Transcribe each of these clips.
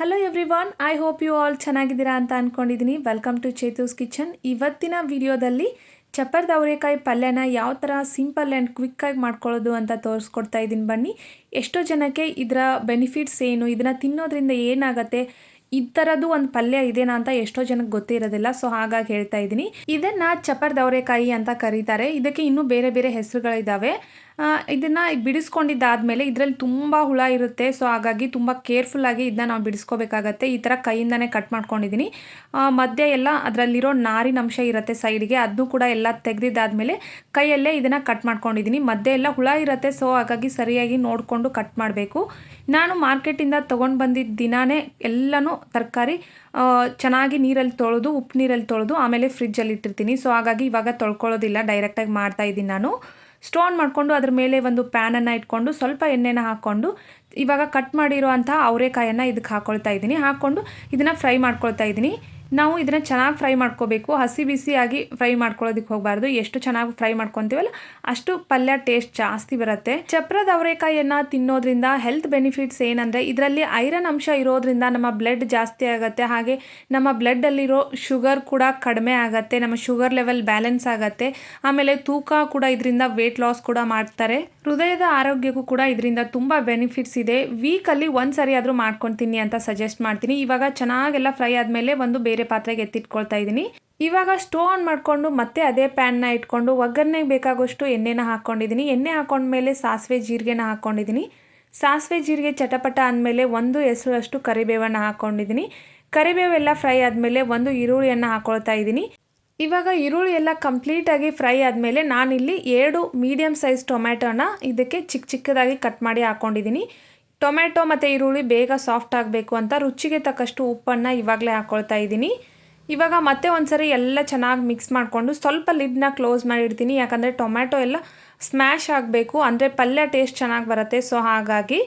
Hello everyone, I hope you all ಚೆನ್ನಾಗಿದ್ದೀರಾ ಅಂತ ಅಂದ್ಕೊಂಡಿದ್ದೀನಿ. Welcome to Chethu's kitchen. ಇವತ್ತಿನ ವಿಡಿಯೋದಲ್ಲಿ ಚಪ್ಪರದ ಅವರೆಕಾಯಿ ಪಲ್ಯನ ಯಾವ ಥರ ಸಿಂಪಲ್ ಆ್ಯಂಡ್ ಕ್ವಿಕ್ಕಾಗಿ ಮಾಡ್ಕೊಳ್ಳೋದು ಅಂತ ತೋರಿಸ್ಕೊಡ್ತಾ ಇದ್ದೀನಿ. ಬನ್ನಿ, ಎಷ್ಟೋ ಜನಕ್ಕೆ ಇದರ ಬೆನಿಫಿಟ್ಸ್ ಏನು, ಇದನ್ನು ತಿನ್ನೋದ್ರಿಂದ ಏನಾಗುತ್ತೆ, ಈ ಥರದ್ದು ಒಂದು ಪಲ್ಯ ಇದೇನಾ ಅಂತ ಎಷ್ಟೋ ಜನಕ್ಕೆ ಗೊತ್ತೇ ಇರೋದಿಲ್ಲ. ಸೊ ಹಾಗಾಗಿ ಹೇಳ್ತಾ ಇದ್ದೀನಿ. ಇದನ್ನು ಚಪ್ಪರದ ಅವರೆಕಾಯಿ ಅಂತ ಕರೀತಾರೆ. ಇದಕ್ಕೆ ಇನ್ನೂ ಬೇರೆ ಬೇರೆ ಹೆಸರುಗಳಿದ್ದಾವೆ. ಇದನ್ನು ಬಿಡಿಸ್ಕೊಂಡಿದ್ದಾದಮೇಲೆ ಇದರಲ್ಲಿ ತುಂಬ ಹುಳ ಇರುತ್ತೆ. ಸೊ ಹಾಗಾಗಿ ತುಂಬ ಕೇರ್ಫುಲ್ಲಾಗಿ ಇದನ್ನ ನಾವು ಬಿಡಿಸ್ಕೋಬೇಕಾಗತ್ತೆ. ಈ ಥರ ಕೈಯಿಂದನೇ ಕಟ್ ಮಾಡ್ಕೊಂಡಿದ್ದೀನಿ. ಮಧ್ಯೆ ಎಲ್ಲ ಅದರಲ್ಲಿರೋ ನಾರಿನ ಅಂಶ ಇರುತ್ತೆ ಸೈಡ್ಗೆ, ಅದನ್ನು ಕೂಡ ಎಲ್ಲ ತೆಗೆದಿದ್ದಾದಮೇಲೆ ಕೈಯಲ್ಲೇ ಇದನ್ನು ಕಟ್ ಮಾಡ್ಕೊಂಡಿದ್ದೀನಿ. ಮಧ್ಯೆ ಎಲ್ಲ ಹುಳ ಇರುತ್ತೆ. ಸೊ ಹಾಗಾಗಿ ಸರಿಯಾಗಿ ನೋಡಿಕೊಂಡು ಕಟ್ ಮಾಡಬೇಕು. ನಾನು ಮಾರ್ಕೆಟಿಂದ ತೊಗೊಂಡು ಬಂದಿದ್ದ ದಿನಾನೇ ಎಲ್ಲನೂ ತರಕಾರಿ ಚೆನ್ನಾಗಿ ನೀರಲ್ಲಿ ತೊಳೆದು, ಉಪ್ಪು ನೀರಲ್ಲಿ ತೊಳೆದು ಆಮೇಲೆ ಫ್ರಿಜ್ಜಲ್ಲಿ ಇಟ್ಟಿರ್ತೀನಿ. ಸೊ ಹಾಗಾಗಿ ಇವಾಗ ತೊಳ್ಕೊಳ್ಳೋದಿಲ್ಲ, ಡೈರೆಕ್ಟಾಗಿ ಮಾಡ್ತಾಯಿದ್ದೀನಿ. ನಾನು ಸ್ಟೋನ್ ಮಾಡಿಕೊಂಡು ಅದ್ರ ಮೇಲೆ ಒಂದು ಪ್ಯಾನನ್ನು ಇಟ್ಕೊಂಡು ಸ್ವಲ್ಪ ಎಣ್ಣೆನ ಹಾಕ್ಕೊಂಡು ಇವಾಗ ಕಟ್ ಮಾಡಿರೋ ಅಂಥ ಅವರೆಕಾಯನ್ನು ಇದಕ್ಕೆ ಹಾಕ್ಕೊಳ್ತಾ ಇದ್ದೀನಿ. ಹಾಕ್ಕೊಂಡು ಇದನ್ನು ಫ್ರೈ ಮಾಡ್ಕೊಳ್ತಾ ಇದ್ದೀನಿ. ನಾವು ಇದನ್ನು ಚೆನ್ನಾಗಿ ಫ್ರೈ ಮಾಡ್ಕೋಬೇಕು. ಹಸಿ ಬಿಸಿಯಾಗಿ ಫ್ರೈ ಮಾಡ್ಕೊಳ್ಳೋದಕ್ಕೆ ಹೋಗಬಾರ್ದು. ಎಷ್ಟು ಚೆನ್ನಾಗಿ ಫ್ರೈ ಮಾಡ್ಕೊತೀವಲ್ಲ ಅಷ್ಟು ಪಲ್ಯ ಟೇಸ್ಟ್ ಜಾಸ್ತಿ ಬರುತ್ತೆ. ಚಪ್ರದ ಅವರೆಕಾಯಿಯನ್ನು ತಿನ್ನೋದ್ರಿಂದ ಹೆಲ್ತ್ ಬೆನಿಫಿಟ್ಸ್ ಏನಂದರೆ, ಇದರಲ್ಲಿ ಐರನ್ ಅಂಶ ಇರೋದ್ರಿಂದ ನಮ್ಮ ಬ್ಲಡ್ ಜಾಸ್ತಿ ಆಗುತ್ತೆ. ಹಾಗೆ ನಮ್ಮ ಬ್ಲಡ್ಡಲ್ಲಿರೋ ಶುಗರ್ ಕೂಡ ಕಡಿಮೆ ಆಗುತ್ತೆ. ನಮ್ಮ ಶುಗರ್ ಲೆವೆಲ್ ಬ್ಯಾಲೆನ್ಸ್ ಆಗುತ್ತೆ. ಆಮೇಲೆ ತೂಕ ಕೂಡ ಇದರಿಂದ ವೇಟ್ ಲಾಸ್ ಕೂಡ ಮಾಡ್ತಾರೆ. ಹೃದಯದ ಆರೋಗ್ಯಕ್ಕೂ ಕೂಡ ಇದರಿಂದ ತುಂಬ ಬೆನಿಫಿಟ್ಸ್ ಇದೆ. ವೀಕಲ್ಲಿ ಒಂದು ಸರಿ ಆದರೂ ಮಾಡ್ಕೊತೀನಿ ಅಂತ ಸಜೆಸ್ಟ್ ಮಾಡ್ತೀನಿ. ಇವಾಗ ಚೆನ್ನಾಗೆಲ್ಲ ಫ್ರೈ ಆದಮೇಲೆ ಒಂದು ಬೇರೆ ಪಾತ್ರೆಗೆ ಎತ್ತಿಟ್ಕೊಳ್ತಾ ಇದ್ದೀನಿ. ಇವಾಗ ಸ್ಟವ್ ಆನ್ ಮಾಡಿಕೊಂಡು ಮತ್ತೆ ಅದೇ ಪ್ಯಾನ್ನ ಇಟ್ಕೊಂಡು ಒಗ್ಗರಣೆಗೆ ಬೇಕಾಗೋಷ್ಟು ಎಣ್ಣೆನ ಹಾಕ್ಕೊಂಡಿದ್ದೀನಿ. ಎಣ್ಣೆ ಹಾಕೊಂಡ್ಮೇಲೆ ಸಾಸಿವೆ ಜೀರಿಗೆನ ಹಾಕ್ಕೊಂಡಿದ್ದೀನಿ. ಸಾಸಿವೆ ಜೀರಿಗೆ ಚಟಪಟ ಅಂದಮೇಲೆ ಒಂದು ಹೆಸರಷ್ಟು ಕರಿಬೇವನ್ನು ಹಾಕ್ಕೊಂಡಿದ್ದೀನಿ. ಕರಿಬೇವೆಲ್ಲ ಫ್ರೈ ಆದಮೇಲೆ ಒಂದು ಈರುಳ್ಳಿಯನ್ನು ಹಾಕ್ಕೊಳ್ತಾ ಇದ್ದೀನಿ. ಇವಾಗ ಈರುಳ್ಳಿ ಎಲ್ಲ ಕಂಪ್ಲೀಟಾಗಿ ಫ್ರೈ ಆದಮೇಲೆ ನಾನಿಲ್ಲಿ 2 ಮೀಡಿಯಮ್ ಸೈಜ್ ಟೊಮ್ಯಾಟೋನ ಇದಕ್ಕೆ ಚಿಕ್ಕ ಚಿಕ್ಕದಾಗಿ ಕಟ್ ಮಾಡಿ ಹಾಕ್ಕೊಂಡಿದ್ದೀನಿ. ಟೊಮ್ಯಾಟೊ ಮತ್ತು ಈರುಳ್ಳಿ ಬೇಗ ಸಾಫ್ಟ್ ಆಗಬೇಕು ಅಂತ ರುಚಿಗೆ ತಕ್ಕಷ್ಟು ಉಪ್ಪನ್ನು ಇವಾಗಲೇ ಹಾಕ್ಕೊಳ್ತಾ ಇದ್ದೀನಿ. ಇವಾಗ ಮತ್ತೆ ಒಂದ್ಸರಿ ಎಲ್ಲ ಚೆನ್ನಾಗಿ ಮಿಕ್ಸ್ ಮಾಡಿಕೊಂಡು ಸ್ವಲ್ಪ ಲಿಡ್ನ ಕ್ಲೋಸ್ ಮಾಡಿಡ್ತೀನಿ. ಯಾಕಂದರೆ ಟೊಮ್ಯಾಟೊ ಎಲ್ಲ ಸ್ಮ್ಯಾಶ್ ಆಗಬೇಕು, ಅಂದರೆ ಪಲ್ಯ ಟೇಸ್ಟ್ ಚೆನ್ನಾಗಿ ಬರುತ್ತೆ. ಸೊ ಹಾಗಾಗಿ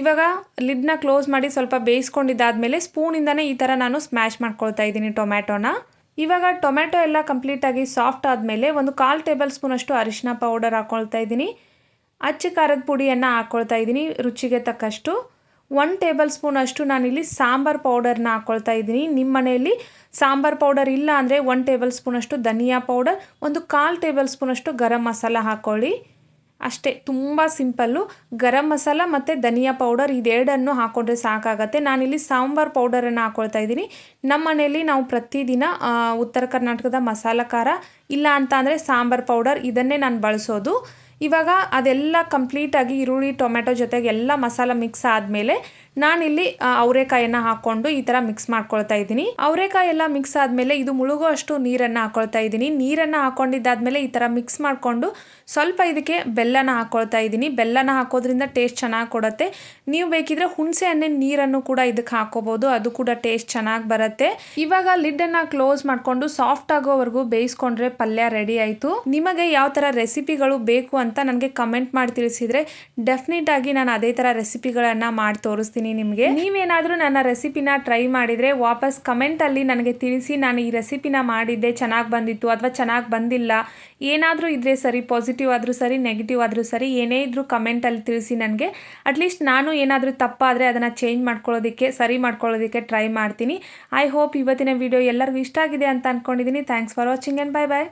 ಇವಾಗ ಲಿಡ್ನ ಕ್ಲೋಸ್ ಮಾಡಿ ಸ್ವಲ್ಪ ಬೇಯಿಸ್ಕೊಂಡಿದ್ದಾದಮೇಲೆ ಸ್ಪೂನಿಂದನೇ ಈ ಥರ ನಾನು ಸ್ಮ್ಯಾಶ್ ಮಾಡ್ಕೊಳ್ತಾ ಇದ್ದೀನಿ ಟೊಮ್ಯಾಟೊನ. ಇವಾಗ ಟೊಮ್ಯಾಟೊ ಎಲ್ಲ ಕಂಪ್ಲೀಟಾಗಿ ಸಾಫ್ಟ್ ಆದಮೇಲೆ ಒಂದು 1/4 ಟೇಬಲ್ ಸ್ಪೂನಷ್ಟು ಅರಿಶಿನ ಪೌಡರ್ ಹಾಕ್ಕೊಳ್ತಾ ಇದ್ದೀನಿ. ಅಚ್ಚ ಖಾರದ ಪುಡಿಯನ್ನು ಹಾಕ್ಕೊಳ್ತಾ ಇದ್ದೀನಿ ರುಚಿಗೆ ತಕ್ಕಷ್ಟು. 1 ಟೇಬಲ್ ಸ್ಪೂನಷ್ಟು ನಾನಿಲ್ಲಿ ಸಾಂಬಾರು ಪೌಡರ್ನ ಹಾಕ್ಕೊಳ್ತಾ ಇದ್ದೀನಿ. ನಿಮ್ಮ ಮನೆಯಲ್ಲಿ ಸಾಂಬಾರು ಪೌಡರ್ ಇಲ್ಲ ಅಂದರೆ 1 ಟೇಬಲ್ ಸ್ಪೂನಷ್ಟು ಧನಿಯಾ ಪೌಡರ್, ಒಂದು 1/4 ಟೇಬಲ್ ಸ್ಪೂನಷ್ಟು ಗರಂ ಮಸಾಲ ಹಾಕ್ಕೊಳ್ಳಿ. ಅಷ್ಟೇ, ತುಂಬ ಸಿಂಪಲ್ಲು. ಗರಂ ಮಸಾಲ ಮತ್ತು ಧನಿಯಾ ಪೌಡರ್ ಇದೆರಡನ್ನು ಹಾಕ್ಕೊಂಡ್ರೆ ಸಾಕಾಗತ್ತೆ. ನಾನಿಲ್ಲಿ ಸಾಂಬಾರು ಪೌಡರನ್ನು ಹಾಕ್ಕೊಳ್ತಾ ಇದ್ದೀನಿ. ನಮ್ಮ ಮನೆಯಲ್ಲಿ ನಾವು ಪ್ರತಿದಿನ ಉತ್ತರ ಕರ್ನಾಟಕದ ಮಸಾಲ ಖಾರ ಇಲ್ಲ ಅಂತ ಅಂದರೆ ಸಾಂಬಾರು ಪೌಡರ್ ಇದನ್ನೇ ನಾನು ಬಳಸೋದು. ಇವಾಗ ಅದೆಲ್ಲ ಕಂಪ್ಲೀಟಾಗಿ ಈರುಳ್ಳಿ ಟೊಮೆಟೊ ಜೊತೆಗೆ ಎಲ್ಲ ಮಸಾಲ ಮಿಕ್ಸ್ ಆದಮೇಲೆ ನಾನಿಲ್ಲಿ ಅವರೆಕಾಯನ್ನು ಹಾಕ್ಕೊಂಡು ಈ ಥರ ಮಿಕ್ಸ್ ಮಾಡ್ಕೊಳ್ತಾ ಇದ್ದೀನಿ. ಅವರೆಕಾಯಿ ಎಲ್ಲ ಮಿಕ್ಸ್ ಆದಮೇಲೆ ಇದು ಮುಳುಗೋ ಅಷ್ಟು ನೀರನ್ನು ಹಾಕ್ಕೊಳ್ತಾ ಇದ್ದೀನಿ. ನೀರನ್ನು ಹಾಕ್ಕೊಂಡಿದ್ದಾದಮೇಲೆ ಈ ಥರ ಮಿಕ್ಸ್ ಮಾಡಿಕೊಂಡು ಸ್ವಲ್ಪ ಇದಕ್ಕೆ ಬೆಲ್ಲನ ಹಾಕ್ಕೊಳ್ತಾ ಇದ್ದೀನಿ. ಬೆಲ್ಲನ ಹಾಕೋದ್ರಿಂದ ಟೇಸ್ಟ್ ಚೆನ್ನಾಗಿ ಕೊಡುತ್ತೆ. ನೀವು ಬೇಕಿದ್ರೆ ಹುಣಸೆ ಹಣ್ಣಿನ ನೀರನ್ನು ಕೂಡ ಇದಕ್ಕೆ ಹಾಕೋಬೋದು, ಅದು ಕೂಡ ಟೇಸ್ಟ್ ಚೆನ್ನಾಗಿ ಬರುತ್ತೆ. ಇವಾಗ ಲಿಡ್ಡನ್ನು ಕ್ಲೋಸ್ ಮಾಡಿಕೊಂಡು ಸಾಫ್ಟ್ ಆಗೋವರೆಗೂ ಬೇಯಿಸ್ಕೊಂಡ್ರೆ ಪಲ್ಯ ರೆಡಿ ಆಯಿತು. ನಿಮಗೆ ಯಾವ ಥರ ರೆಸಿಪಿಗಳು ಬೇಕು ಅಂತ ನನಗೆ ಕಮೆಂಟ್ ಮಾಡಿ ತಿಳಿಸಿದರೆ ಡೆಫಿನೆಟ್ ಆಗಿ ನಾನು ಅದೇ ಥರ ರೆಸಿಪಿಗಳನ್ನು ಮಾಡಿ ತೋರಿಸ್ತೀನಿ ನಿಮಗೆ. ನೀವೇನಾದರೂ ನನ್ನ ರೆಸಿಪಿನ ಟ್ರೈ ಮಾಡಿದರೆ ವಾಪಸ್ ಕಮೆಂಟಲ್ಲಿ ನನಗೆ ತಿಳಿಸಿ. ನಾನು ಈ ರೆಸಿಪಿನ ಮಾಡಿದ್ದೆ, ಚೆನ್ನಾಗಿ ಬಂದಿತ್ತು ಅಥವಾ ಚೆನ್ನಾಗಿ ಬಂದಿಲ್ಲ, ಏನಾದರೂ ಇದ್ದರೆ ಸರಿ, ಪಾಸಿಟಿವ್ ಆದರೂ ಸರಿ, ನೆಗೆಟಿವ್ ಆದರೂ ಸರಿ, ಏನೇ ಇದ್ದರೂ ಕಮೆಂಟಲ್ಲಿ ತಿಳಿಸಿ ನನಗೆ. ಅಟ್ಲೀಸ್ಟ್ ನಾನು ಏನಾದರೂ ತಪ್ಪಾದರೆ ಅದನ್ನು ಚೇಂಜ್ ಮಾಡ್ಕೊಳ್ಳೋದಕ್ಕೆ, ಸರಿ ಮಾಡ್ಕೊಳ್ಳೋದಕ್ಕೆ ಟ್ರೈ ಮಾಡ್ತೀನಿ. ಐ ಹೋಪ್ ಇವತ್ತಿನ ವಿಡಿಯೋ ಎಲ್ಲರಿಗೂ ಇಷ್ಟ ಆಗಿದೆ ಅಂತ ಅಂದ್ಕೊಂಡಿದ್ದೀನಿ. Thanks for watching and bye bye.